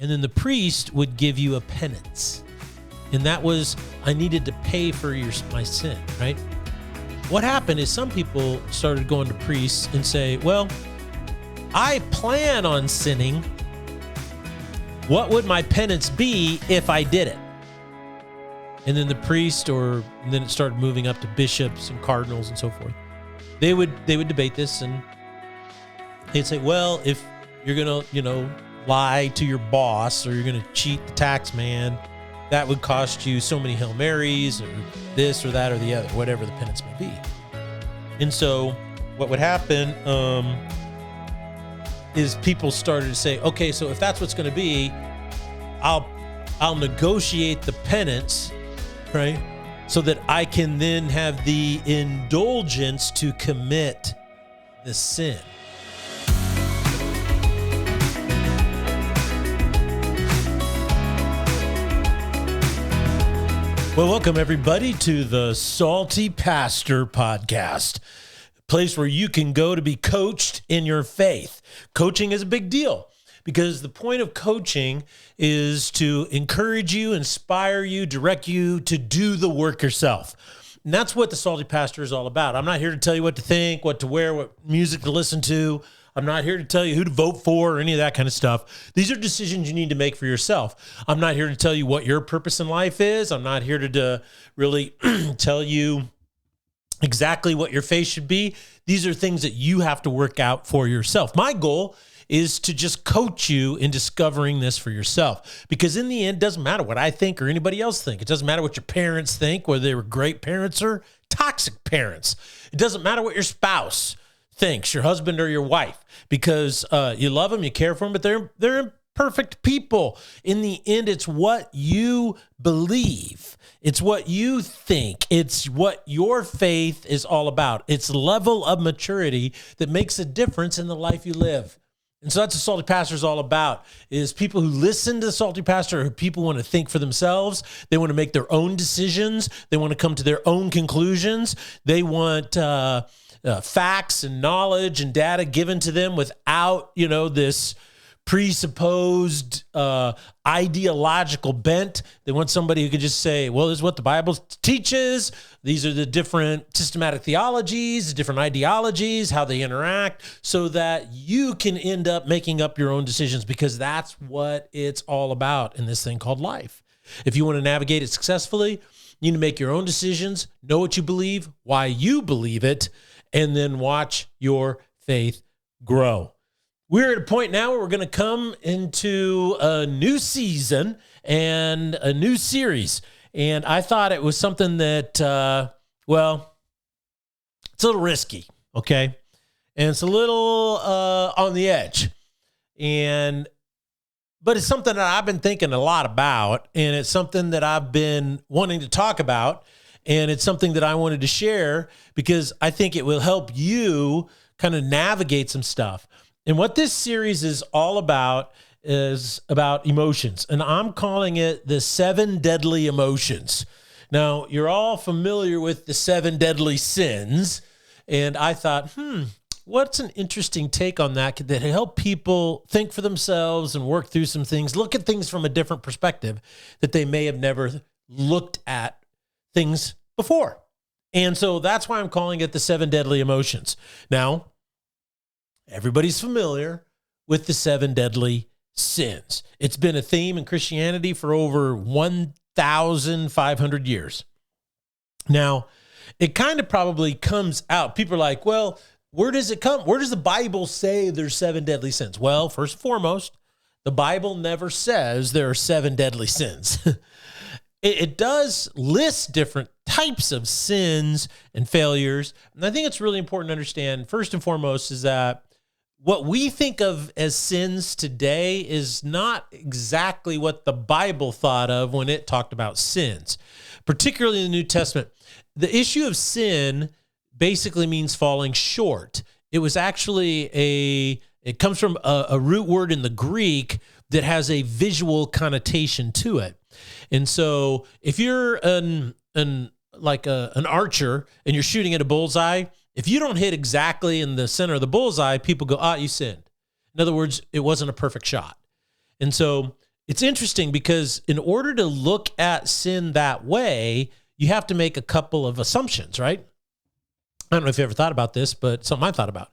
And then the priest would give you a penance. And that was, I needed to pay for my sin, right? What happened is some people started going to priests and say, well, I plan on sinning. What would my penance be if I did it? And then the priest, and then it started moving up to bishops and cardinals and so forth. They would debate this, and they'd say, well, if you're gonna, lie to your boss, or you're gonna cheat the tax man, that would cost you so many Hail Marys, or this or that or the other, whatever the penance may be. And so what would happen is people started to say, okay, so if that's what's going to be, I'll negotiate the penance, right? So that I can then have the indulgence to commit the sin. Well, welcome everybody to the Salty Pastor Podcast, a place where you can go to be coached in your faith. Coaching is a big deal because the point of coaching is to encourage you, inspire you, direct you to do the work yourself. And that's what the Salty Pastor is all about. I'm not here to tell you what to think, what to wear, what music to listen to. I'm not here to tell you who to vote for or any of that kind of stuff. These are decisions you need to make for yourself. I'm not here to tell you what your purpose in life is. I'm not here to really tell you exactly what your faith should be. These are things that you have to work out for yourself. My goal is to just coach you in discovering this for yourself. Because in the end, it doesn't matter what I think or anybody else think. It doesn't matter what your parents think, whether they were great parents or toxic parents. It doesn't matter what your spouse thinks, your husband or your wife, because you love them, you care for them, but they're imperfect people. In the end, it's what you believe. It's what you think. It's what your faith is all about. It's level of maturity that makes a difference in the life you live. And so that's what Salty Pastor is all about, is people who listen to the Salty Pastor, who people want to think for themselves. They want to make their own decisions. They want to come to their own conclusions. They want facts and knowledge and data given to them without, this presupposed ideological bent. They want somebody who could just say, well, this is what the Bible teaches. These are the different systematic theologies, the different ideologies, how they interact, so that you can end up making up your own decisions, because that's what it's all about in this thing called life. If you want to navigate it successfully, you need to make your own decisions, know what you believe, why you believe it, and then watch your faith grow. We're at a point now where we're going to come into a new season and a new series. And I thought it was something that, it's a little risky, okay? And it's a little on the edge. But it's something that I've been thinking a lot about, and it's something that I've been wanting to talk about. And it's something that I wanted to share because I think it will help you kind of navigate some stuff. And what this series is all about is about emotions. And I'm calling it the 7 deadly emotions. Now, you're all familiar with the 7 deadly sins. And I thought, what's an interesting take on that help people think for themselves and work through some things, look at things from a different perspective that they may have never looked at things before. And so that's why I'm calling it the 7 deadly emotions. Now, everybody's familiar with the 7 deadly sins. It's been a theme in Christianity for over 1,500 years. Now, it kind of probably comes out. People are like, well, where does it come? Where does the Bible say there's 7 deadly sins? Well, first and foremost, the Bible never says there are 7 deadly sins. It does list different types of sins and failures. And I think it's really important to understand, first and foremost, is that what we think of as sins today is not exactly what the Bible thought of when it talked about sins, particularly in the New Testament. The issue of sin basically means falling short. It was actually it comes from a root word in the Greek that has a visual connotation to it. And so if you're an archer and you're shooting at a bullseye, if you don't hit exactly in the center of the bullseye, people go, you sinned. In other words, it wasn't a perfect shot. And so it's interesting because in order to look at sin that way, you have to make a couple of assumptions, right? I don't know if you ever thought about this, but something I thought about,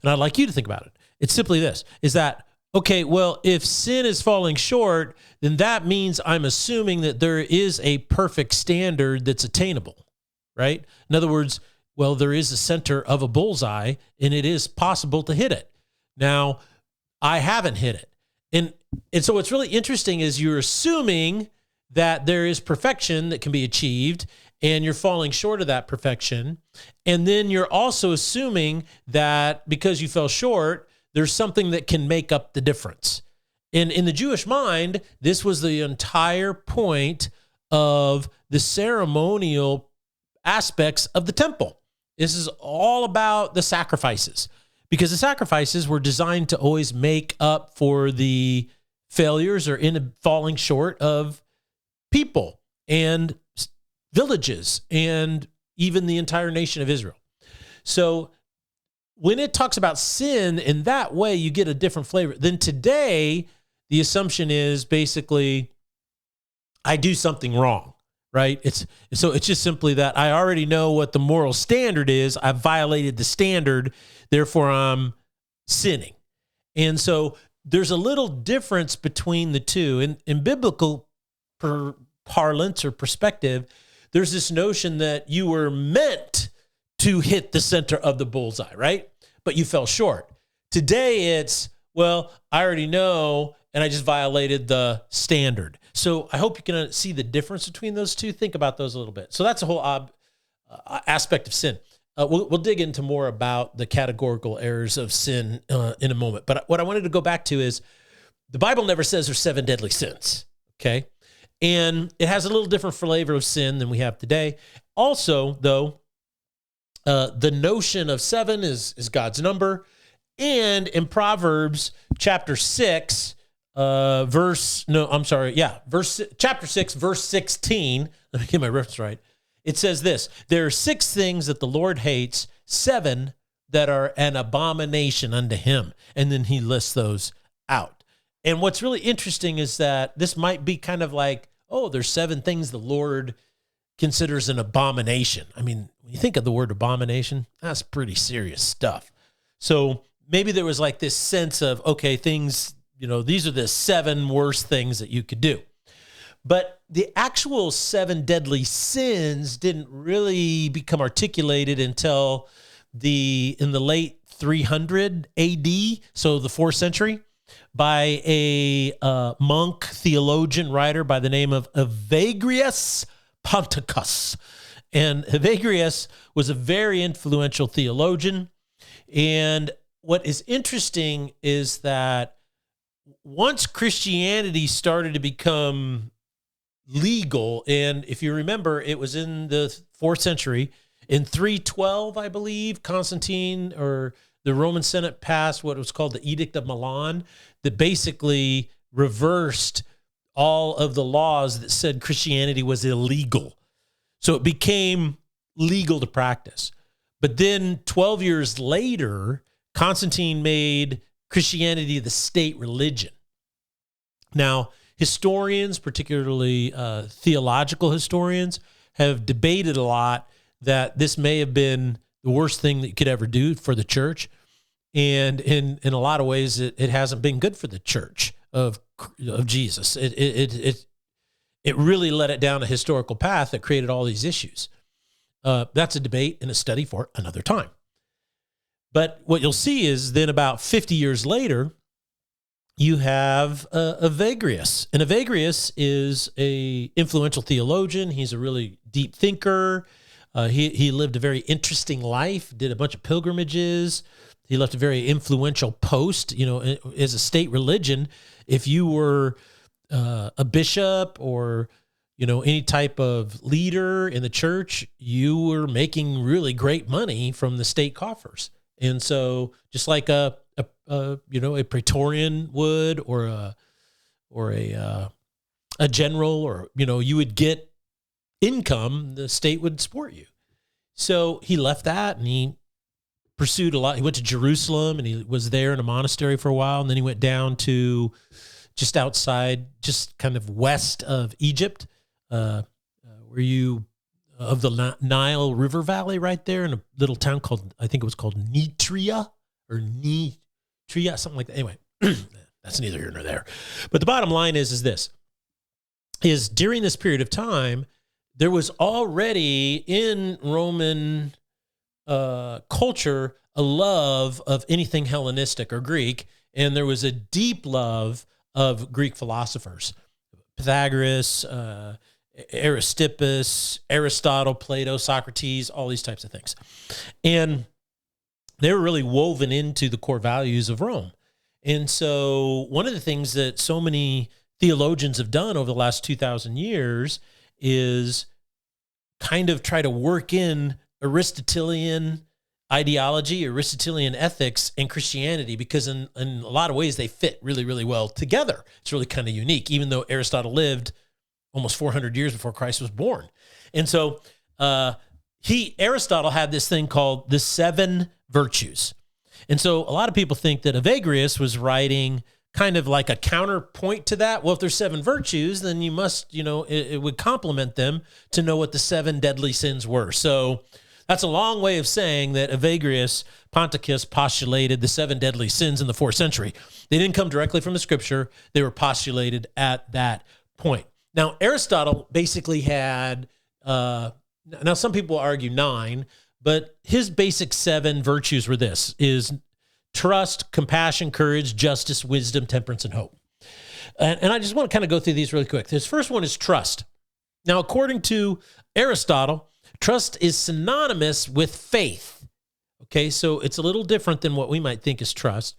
and I'd like you to think about it. It's simply this, is that, okay, well, if sin is falling short, then that means I'm assuming that there is a perfect standard that's attainable, right? In other words, well, there is a center of a bullseye, and it is possible to hit it. Now, I haven't hit it. And so what's really interesting is you're assuming that there is perfection that can be achieved, and you're falling short of that perfection. And then you're also assuming that because you fell short, there's something that can make up the difference. And in the Jewish mind, this was the entire point of the ceremonial aspects of the temple. This is all about the sacrifices, because the sacrifices were designed to always make up for the failures or in falling short of people and villages and even the entire nation of Israel. So when it talks about sin in that way, you get a different flavor. Then today, the assumption is basically, I do something wrong, right? It's just simply that I already know what the moral standard is. I've violated the standard, therefore I'm sinning. And so there's a little difference between the two. In biblical parlance or perspective, there's this notion that you were meant to hit the center of the bullseye, right? But you fell short. Today it's, well, I already know, and I just violated the standard. So I hope you can see the difference between those two. Think about those a little bit. So that's a whole aspect of sin. We'll dig into more about the categorical errors of sin in a moment. But what I wanted to go back to is the Bible never says there's 7 deadly sins, okay? And it has a little different flavor of sin than we have today. Also, though, the notion of 7 is God's number. And in Proverbs chapter 6, chapter 6, verse 16, let me get my reference right. It says this: there are 6 things that the Lord hates, 7 that are an abomination unto him. And then he lists those out. And what's really interesting is that this might be kind of like, oh, there's 7 things the Lord considers an abomination. I mean, when you think of the word abomination, that's pretty serious stuff. So maybe there was like this sense of, okay, things, these are the 7 worst things that you could do. But the actual 7 deadly sins didn't really become articulated until in the late 300 AD, so the 4th century, by a monk, theologian, writer by the name of Evagrius Ponticus. And Evagrius was a very influential theologian. And what is interesting is that once Christianity started to become legal, and if you remember, it was in the 4th century, in 312, I believe, Constantine or the Roman Senate passed what was called the Edict of Milan, that basically reversed all of the laws that said Christianity was illegal. So it became legal to practice. But then 12 years later, Constantine made Christianity the state religion. Now, historians, particularly theological historians, have debated a lot that this may have been the worst thing that you could ever do for the church. And in a lot of ways, it hasn't been good for the church of Jesus. It really led it down a historical path that created all these issues. That's a debate and a study for another time. But what you'll see is then about 50 years later, you have Evagrius. And Evagrius is an influential theologian. He's a really deep thinker. He lived a very interesting life, did a bunch of pilgrimages. He left a very influential post, as a state religion. If you were a bishop or, any type of leader in the church, you were making really great money from the state coffers. And so just like a praetorian would, or a general, or, you would get income, the state would support you. So he left that and he pursued a lot. He went to Jerusalem and he was there in a monastery for a while. And then he went down to just outside, just kind of west of Egypt, where you of the Nile River Valley, right there in a little town called, I think it was called Nitria or Nitria, something like that. Anyway, that's neither here nor there. But the bottom line is this, is during this period of time, there was already in Roman culture a love of anything Hellenistic or Greek, and there was a deep love of Greek philosophers. Pythagoras, Aristippus, Aristotle, Plato, Socrates, all these types of things. And they were really woven into the core values of Rome. And so one of the things that so many theologians have done over the last 2,000 years is kind of try to work in Aristotelian ideology, Aristotelian ethics, and Christianity, because in a lot of ways they fit really, really well together. It's really kind of unique, even though Aristotle lived almost 400 years before Christ was born. And so Aristotle had this thing called the 7 virtues. And so a lot of people think that Evagrius was writing kind of like a counterpoint to that. Well, if there's 7 virtues, then you must, it would complement them to know what the 7 deadly sins were. So that's a long way of saying that Evagrius Ponticus postulated the 7 deadly sins in the 4th century. They didn't come directly from the scripture. They were postulated at that point. Now, Aristotle basically had, now some people argue 9, but his basic 7 virtues were is trust, compassion, courage, justice, wisdom, temperance, and hope. And I just want to kind of go through these really quick. This first one is trust. Now, according to Aristotle, trust is synonymous with faith. Okay, so it's a little different than what we might think is trust.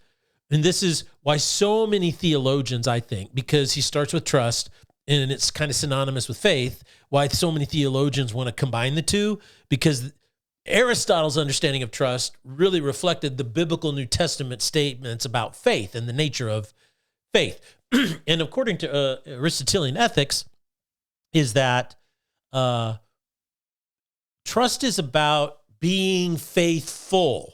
And this is why so many theologians, I think, because he starts with trust and it's kind of synonymous with faith, why so many theologians want to combine the two, because Aristotle's understanding of trust really reflected the biblical New Testament statements about faith and the nature of faith. And according to Aristotelian ethics, is that trust is about being faithful,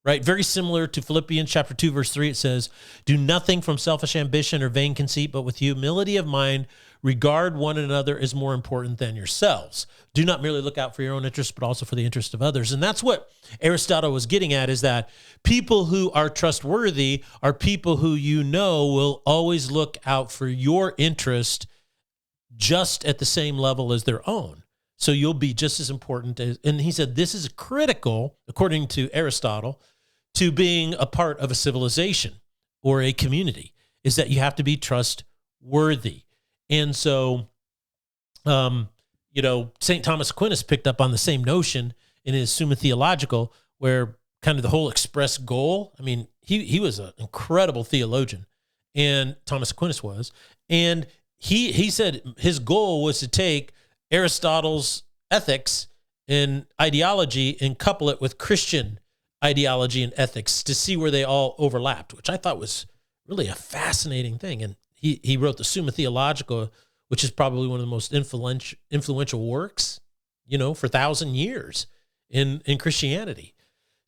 right? Very similar to Philippians chapter 2, verse 3. It says, do nothing from selfish ambition or vain conceit, but with humility of mind, regard one another as more important than yourselves. Do not merely look out for your own interests, but also for the interest of others. And that's what Aristotle was getting at, is that people who are trustworthy are people who will always look out for your interest just at the same level as their own. So you'll be just as important as, and he said this is critical, according to Aristotle, to being a part of a civilization or a community, is that you have to be trustworthy. And so, St. Thomas Aquinas picked up on the same notion in his Summa Theologica, where kind of the whole express goal, I mean, he was an incredible theologian, and Thomas Aquinas was, and he said his goal was to take Aristotle's ethics and ideology and couple it with Christian ideology and ethics to see where they all overlapped, which I thought was really a fascinating thing. And he wrote the Summa Theologica, which is probably one of the most influential works, for 1,000 years in Christianity.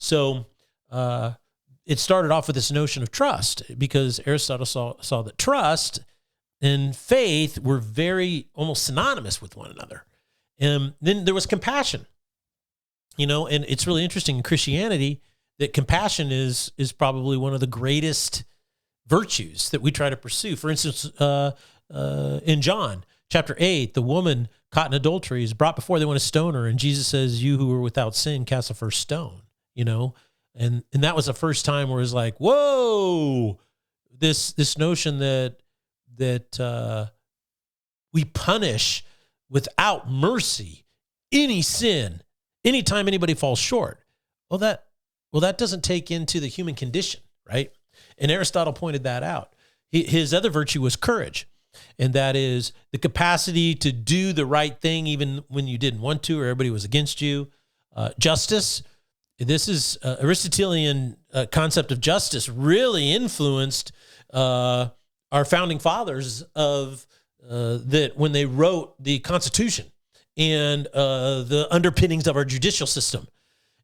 So it started off with this notion of trust, because Aristotle saw that trust and faith were very almost synonymous with one another. And then there was compassion, and it's really interesting in Christianity that compassion is probably one of the greatest virtues that we try to pursue. For instance, in John chapter 8, the woman caught in adultery is brought before they want to stone her, and Jesus says, you who are without sin, cast the first stone, and that was the first time where it's like, whoa, this notion that we punish without mercy any sin, anytime anybody falls short. Well, that doesn't take into the human condition, right? And Aristotle pointed that out. His other virtue was courage, and that is the capacity to do the right thing even when you didn't want to or everybody was against you. Justice. This is Aristotelian concept of justice really influenced our founding fathers of that when they wrote the Constitution and the underpinnings of our judicial system.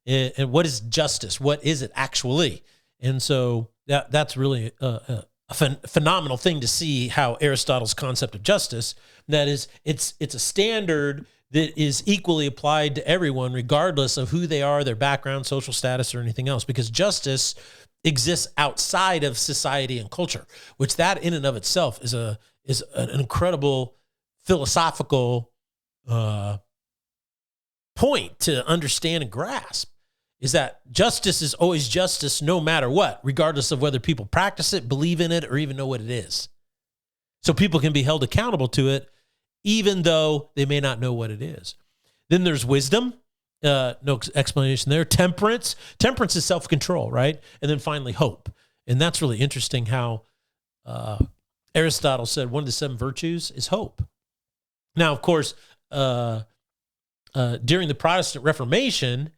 And what is justice? What is it actually? And so that's really a phenomenal thing to see how Aristotle's concept of justice, that is, it's a standard that is equally applied to everyone, regardless of who they are, their background, social status, or anything else, because justice exists outside of society and culture, which that in and of itself is an incredible philosophical point to understand and grasp, is that justice is always justice no matter what, regardless of whether people practice it, believe in it, or even know what it is. So people can be held accountable to it, even though they may not know what it is. Then there's wisdom. No explanation there. Temperance. Temperance is self-control, right? And then finally, hope. And that's really interesting how Aristotle said one of the 7 virtues is hope. Now, of course, during the Protestant Reformation,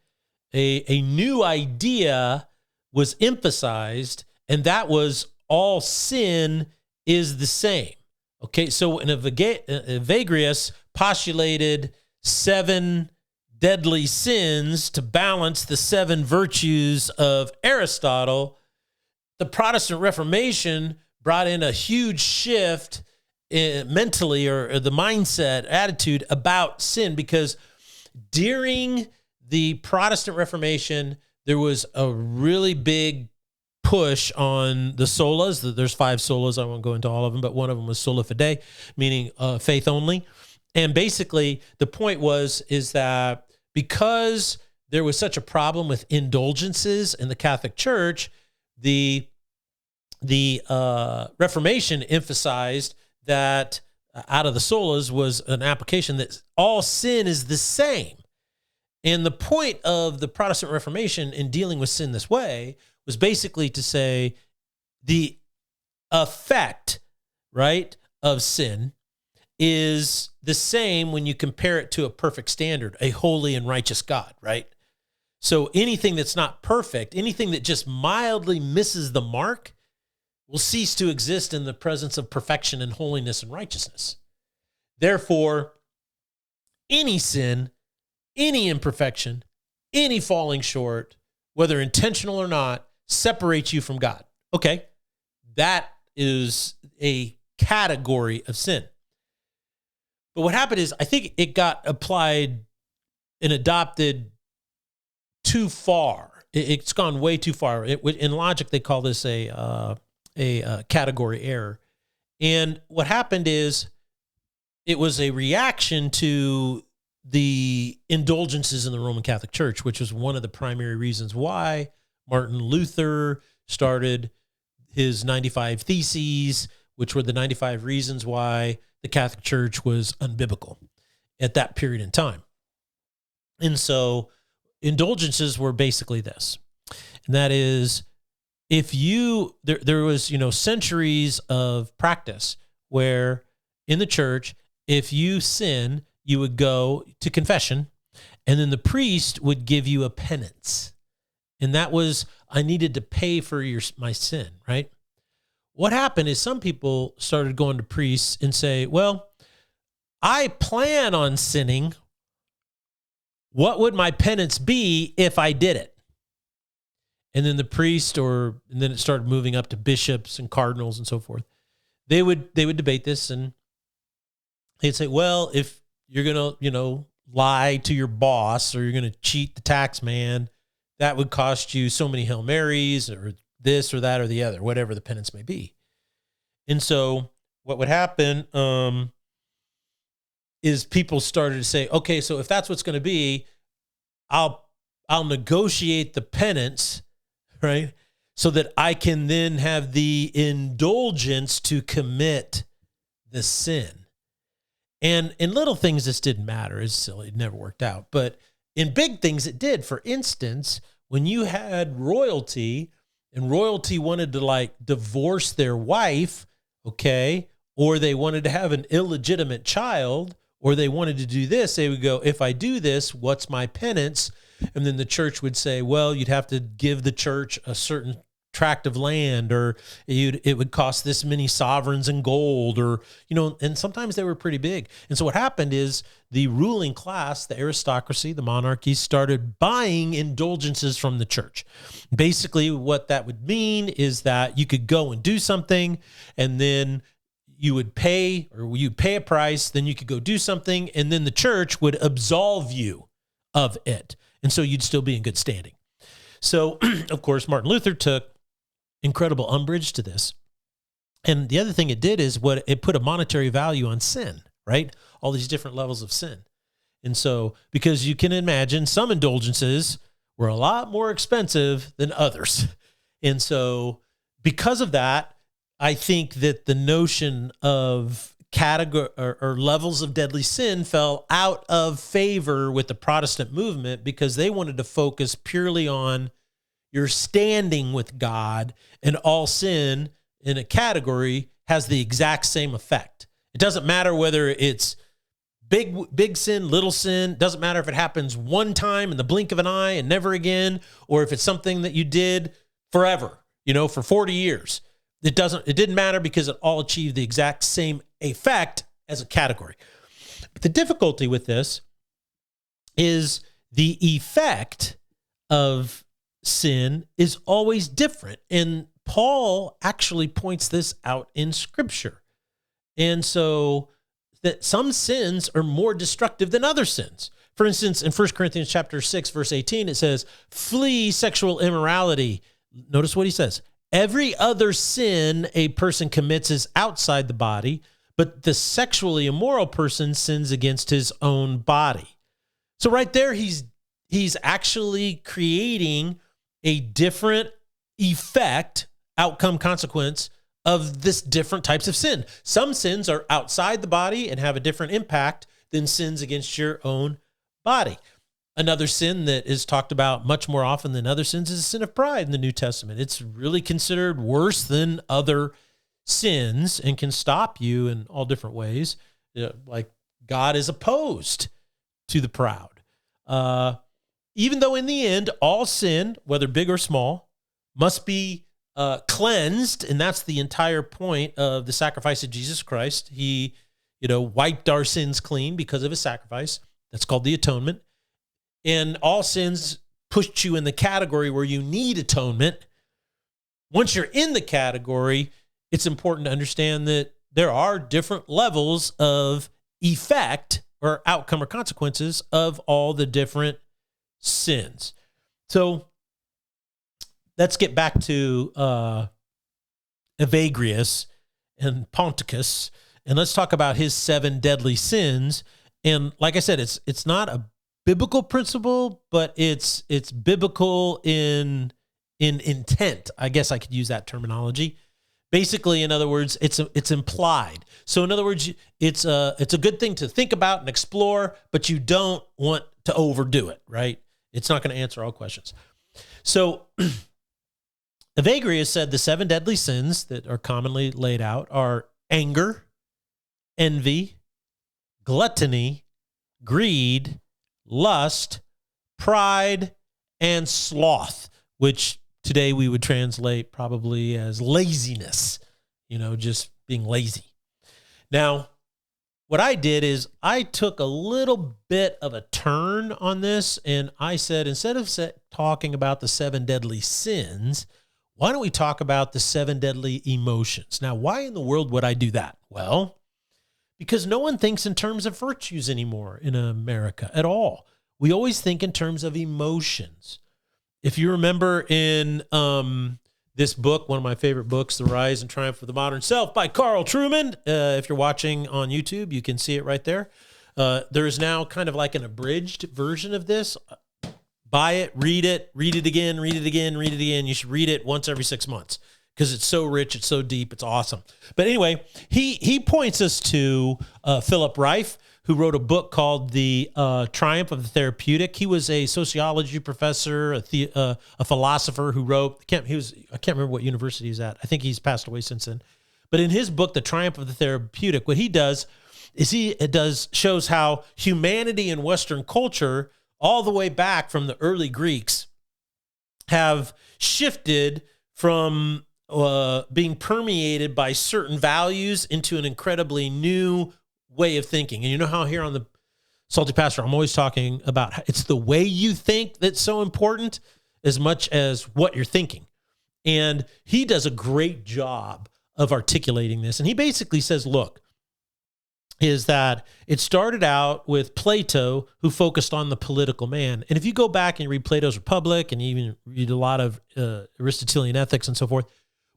a new idea was emphasized, and that was all sin is the same. Okay, so Evagrius postulated 7 deadly sins to balance the 7 virtues of Aristotle. The Protestant Reformation brought in a huge shift mentally, or the mindset, attitude about sin, because during the Protestant Reformation, there was a really big push on the solas. There's 5 solas. I won't go into all of them, but one of them was sola fide, meaning faith only. And basically, the point is that because there was such a problem with indulgences in the Catholic Church, the Reformation emphasized that out of the solas was an application that all sin is the same. And the point of the Protestant Reformation in dealing with sin this way was basically to say the effect, right, of sin is the same when you compare it to a perfect standard, a holy and righteous God, right? So anything that's not perfect, anything that just mildly misses the mark, will cease to exist in the presence of perfection and holiness and righteousness. Therefore, any sin, any imperfection, any falling short, whether intentional or not, separates you from God. Okay, that is a category of sin. But what happened is, I think it got applied and adopted too far. It's gone way too far. In logic, they call this a category error. And what happened is, it was a reaction to the indulgences in the Roman Catholic Church, which was one of the primary reasons why Martin Luther started his 95 Theses, which were the 95 reasons why the Catholic Church was unbiblical at that period in time. And so indulgences were basically this. And that is, if there was, centuries of practice where in the church, if you sin, you would go to confession, and then the priest would give you a penance. And that was, I needed to pay for my sin, right? What happened is some people started going to priests and say, well, I plan on sinning. What would my penance be if I did it? And then the priest, and then it started moving up to bishops and cardinals and so forth. They would debate this, and they'd say, well, if you're going to, lie to your boss, or you're going to cheat the tax man, that would cost you so many Hail Marys, or this or that or the other, whatever the penance may be. And so what would happen is people started to say, okay, so if that's what's going to be, I'll negotiate the penance, right, so that I can then have the indulgence to commit the sin. And in little things, this didn't matter. It's silly. It never worked out. But in big things, it did. For instance, when you had royalty, and royalty wanted to divorce their wife, okay, or they wanted to have an illegitimate child, or they wanted to do this, they would go, if I do this, what's my penance? And then the church would say, well, you'd have to give the church a certain tract of land, or it would cost this many sovereigns in gold, or, and sometimes they were pretty big. And so what happened is the ruling class, the aristocracy, the monarchy, started buying indulgences from the church. Basically, what that would mean is that you could go and do something, and then you'd pay a price, then you could go do something, and then the church would absolve you of it. And so you'd still be in good standing. So, of course, Martin Luther took incredible umbrage to this. And the other thing it did is it put a monetary value on sin, right? All these different levels of sin. And so, because you can imagine some indulgences were a lot more expensive than others. And so, because of that, I think that the notion of category or levels of deadly sin fell out of favor with the Protestant movement, because they wanted to focus purely on your standing with God, and all sin in a category has the exact same effect. It doesn't matter whether it's big sin, little sin. It doesn't matter if it happens one time in the blink of an eye and never again, or if it's something that you did forever, for 40 years. It didn't matter, because it all achieved the exact same effect as a category. But the difficulty with this is the effect of sin is always different. And Paul actually points this out in Scripture. And so that some sins are more destructive than other sins. For instance, in 1 Corinthians chapter 6, verse 18, it says, flee sexual immorality. Notice what he says. Every other sin a person commits is outside the body, but the sexually immoral person sins against his own body. So right there, he's actually creating a different effect, outcome, consequence of this different types of sin. Some sins are outside the body and have a different impact than sins against your own body. Another sin that is talked about much more often than other sins is a sin of pride in the New Testament. It's really considered worse than other sins and can stop you in all different ways. Like God is opposed to the proud. Even though in the end, all sin, whether big or small, must be cleansed. And that's the entire point of the sacrifice of Jesus Christ. He, wiped our sins clean because of his sacrifice. That's called the atonement. And all sins pushed you in the category where you need atonement. Once you're in the category, it's important to understand that there are different levels of effect or outcome or consequences of all the different sins. So let's get back to Evagrius and Ponticus, and let's talk about his 7 deadly sins. And like I said, it's not a biblical principle, but it's biblical in intent. I guess I could use that terminology. Basically, in other words, it's implied. So in other words, it's a good thing to think about and explore, but you don't want to overdo it, right? It's not going to answer all questions. So Evagrius said the 7 deadly sins that are commonly laid out are anger, envy, gluttony, greed, lust, pride, and sloth, which today we would translate probably as laziness, just being lazy. Now, what I did is I took a little bit of a turn on this, and I said, instead of talking about the 7 deadly sins, why don't we talk about the 7 deadly emotions? Now, why in the world would I do that? Well, because no one thinks in terms of virtues anymore in America at all. We always think in terms of emotions. If you remember in this book, one of my favorite books, The Rise and Triumph of the Modern Self by Carl Trueman, if you're watching on YouTube, you can see it right there. There is now kind of like an abridged version of this. Buy it, read it again, read it again, read it again. You should read it once every 6 months because it's so rich, it's so deep, it's awesome. But anyway, he points us to Philip Reif, who wrote a book called The Triumph of the Therapeutic. He was a sociology professor, a philosopher who wrote, I can't remember what university he's at. I think he's passed away since then. But in his book, The Triumph of the Therapeutic, what he does is shows how humanity and Western culture, all the way back from the early Greeks, have shifted from being permeated by certain values into an incredibly new way of thinking. And you know how here on the Salty Pastor, I'm always talking about it's the way you think that's so important as much as what you're thinking. And he does a great job of articulating this. And he basically says, look, is that it started out with Plato, who focused on the political man. And if you go back and read Plato's Republic and even read a lot of Aristotelian ethics and so forth,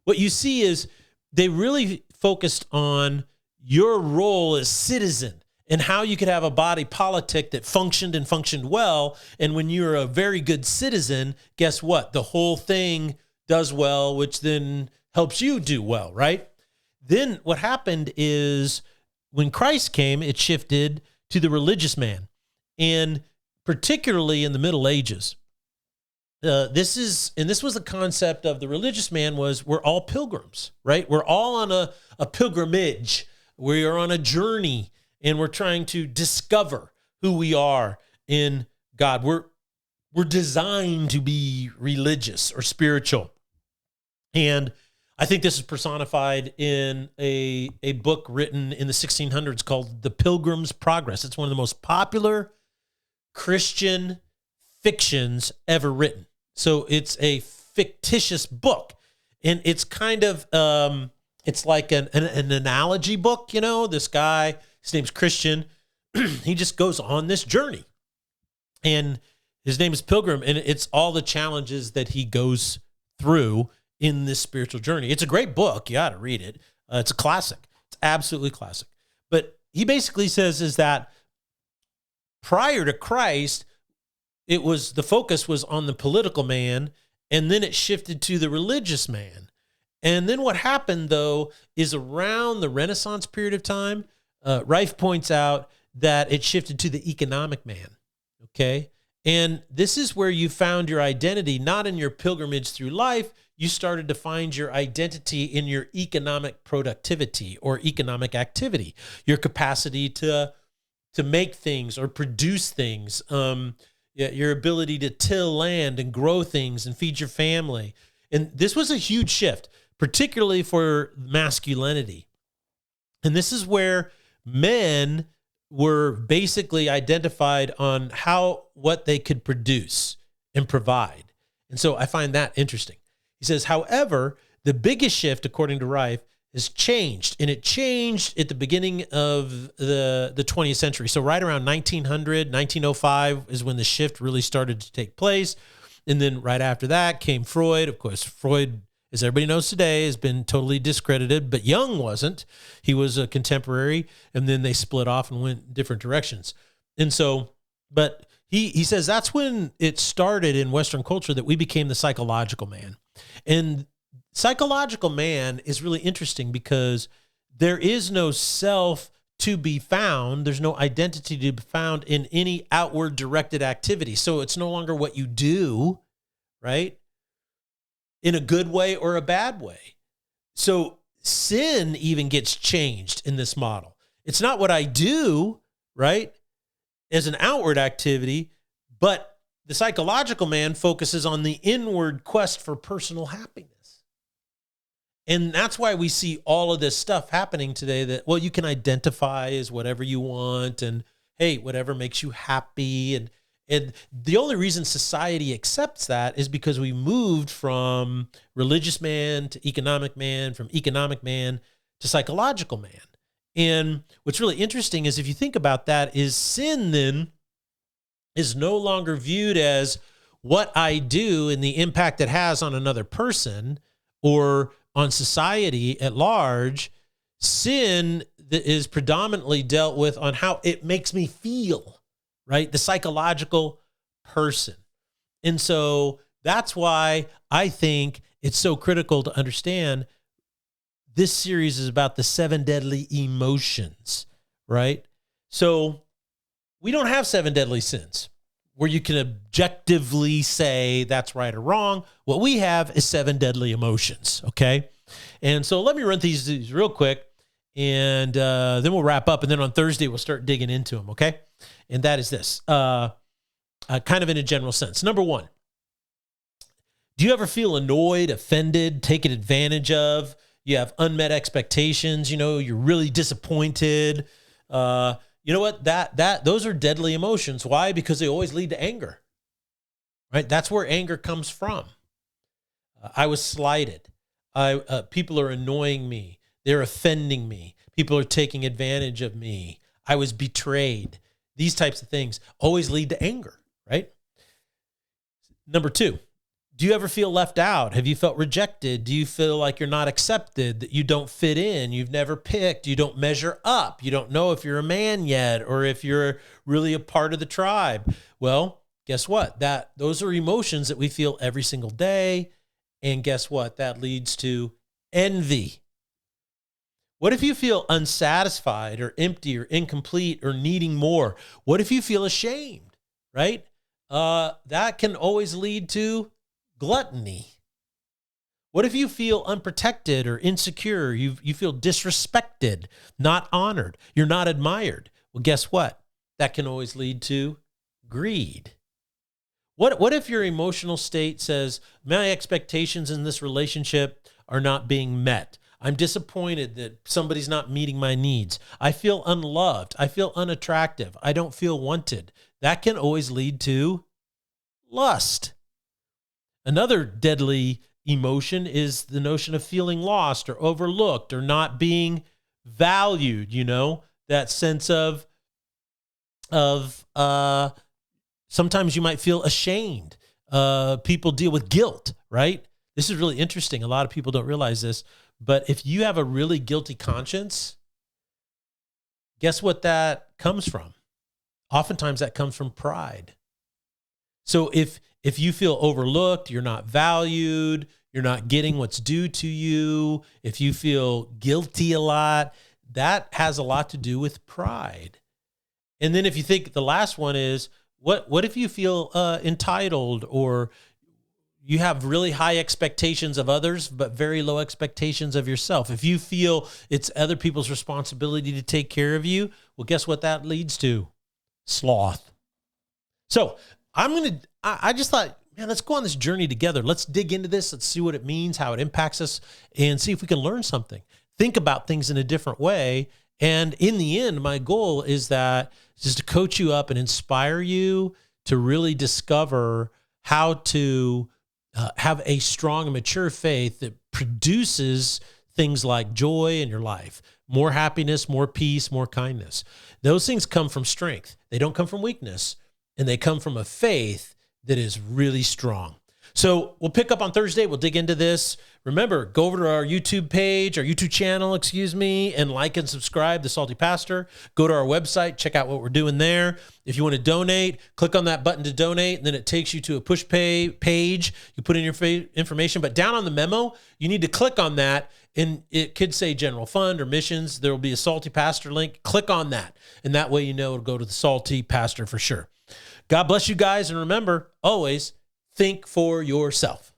what you see is they really focused on your role as citizen and how you could have a body politic that functioned and functioned well. And when you're a very good citizen, guess what? The whole thing does well, which then helps you do well, right? Then what happened is when Christ came, it shifted to the religious man. And particularly in the Middle Ages, this was the concept of the religious man was we're all pilgrims, right? We're all on a pilgrimage. We are on a journey, and we're trying to discover who we are in God. We're designed to be religious or spiritual. And I think this is personified in a book written in the 1600s called The Pilgrim's Progress. It's one of the most popular Christian fictions ever written. So it's a fictitious book, and it's kind of it's like an analogy book. You know, this guy, his name's Christian. He just goes on this journey, and his name is Pilgrim, and it's all the challenges that he goes through in this spiritual journey. It's a great book. You got to read it. It's a classic. It's absolutely classic. But he basically says is that prior to Christ, the focus was on the political man, and then it shifted to the religious man. And then what happened, though, is around the Renaissance period of time, Rife points out that it shifted to the economic man, okay? And this is where you found your identity, not in your pilgrimage through life. You started to find your identity in your economic productivity or economic activity, your capacity to make things or produce things, your ability to till land and grow things and feed your family. And this was a huge shift, particularly for masculinity. And this is where men were basically identified on what they could produce and provide. And so I find that interesting. He says, however, the biggest shift, according to Rife, has changed. And it changed at the beginning of the 20th century. So right around 1900, 1905 is when the shift really started to take place. And then right after that came Freud. Of course, Freud, as everybody knows today, has been totally discredited, but Jung wasn't. He was a contemporary, and then they split off and went different directions. And so, but he says that's when it started in Western culture that we became the psychological man. And psychological man is really interesting because there is no self to be found. There's no identity to be found in any outward directed activity. So it's no longer what you do, right? In a good way or a bad way. So sin even gets changed in this model. It's not what I do, right, as an outward activity, but the psychological man focuses on the inward quest for personal happiness. And that's why we see all of this stuff happening today that, well, you can identify as whatever you want and, hey, whatever makes you happy. And the only reason society accepts that is because we moved from religious man to economic man, from economic man to psychological man. And what's really interesting is if you think about that, is sin then is no longer viewed as what I do and the impact it has on another person or on society at large. Sin is predominantly dealt with on how it makes me feel, right? The psychological person. And so that's why I think it's so critical to understand this series is about the 7 deadly emotions, right? So we don't have 7 deadly sins where you can objectively say that's right or wrong. What we have is 7 deadly emotions, okay? And so let me run these real quick, and then we'll wrap up, and then on Thursday we'll start digging into them, okay? And that is this, kind of in a general sense. Number 1, Do you ever feel annoyed, offended, taken advantage of? You have unmet expectations. You're really disappointed. You know what? Those are deadly emotions. Why? Because they always lead to anger, right? That's where anger comes from. I was slighted. People are annoying me. They're offending me. People are taking advantage of me. I was betrayed. These types of things always lead to anger, right? Number 2, do you ever feel left out? Have you felt rejected? Do you feel like you're not accepted, that you don't fit in? You've never picked. You don't measure up. You don't know if you're a man yet or if you're really a part of the tribe. Well, guess what? Those are emotions that we feel every single day. And guess what? That leads to envy. What if you feel unsatisfied or empty or incomplete or needing more? What if you feel ashamed, right? That can always lead to gluttony. What if you feel unprotected or insecure? You feel disrespected, not honored, you're not admired. Well, guess what? That can always lead to greed. What if your emotional state says, my expectations in this relationship are not being met? I'm disappointed that somebody's not meeting my needs. I feel unloved. I feel unattractive. I don't feel wanted. That can always lead to lust. Another deadly emotion is the notion of feeling lost or overlooked or not being valued, that sense of sometimes you might feel ashamed. People deal with guilt, right? This is really interesting. A lot of people don't realize this, but if you have a really guilty conscience, guess what that comes from? Oftentimes that comes from pride. So if you feel overlooked, you're not valued, you're not getting what's due to you, if you feel guilty a lot, that has a lot to do with pride. And then if you think the last one is, what if you feel entitled, or you have really high expectations of others, but very low expectations of yourself? If you feel it's other people's responsibility to take care of you, well, guess what that leads to? Sloth. So I just thought, man, let's go on this journey together. Let's dig into this. Let's see what it means, how it impacts us, and see if we can learn something. Think about things in a different way. And in the end, my goal is just to coach you up and inspire you to really discover how to have a strong and mature faith that produces things like joy in your life, more happiness, more peace, more kindness. Those things come from strength. They don't come from weakness, and they come from a faith that is really strong. So we'll pick up on Thursday. We'll dig into this. Remember, go over to our YouTube channel, and like and subscribe, The Salty Pastor. Go to our website, check out what we're doing there. If you want to donate, click on that button to donate, and then it takes you to a push pay page. You put in your information, but down on the memo, you need to click on that, and it could say General Fund or Missions. There will be a Salty Pastor link. Click on that, and that way it'll go to the Salty Pastor for sure. God bless you guys, and remember, always think for yourself.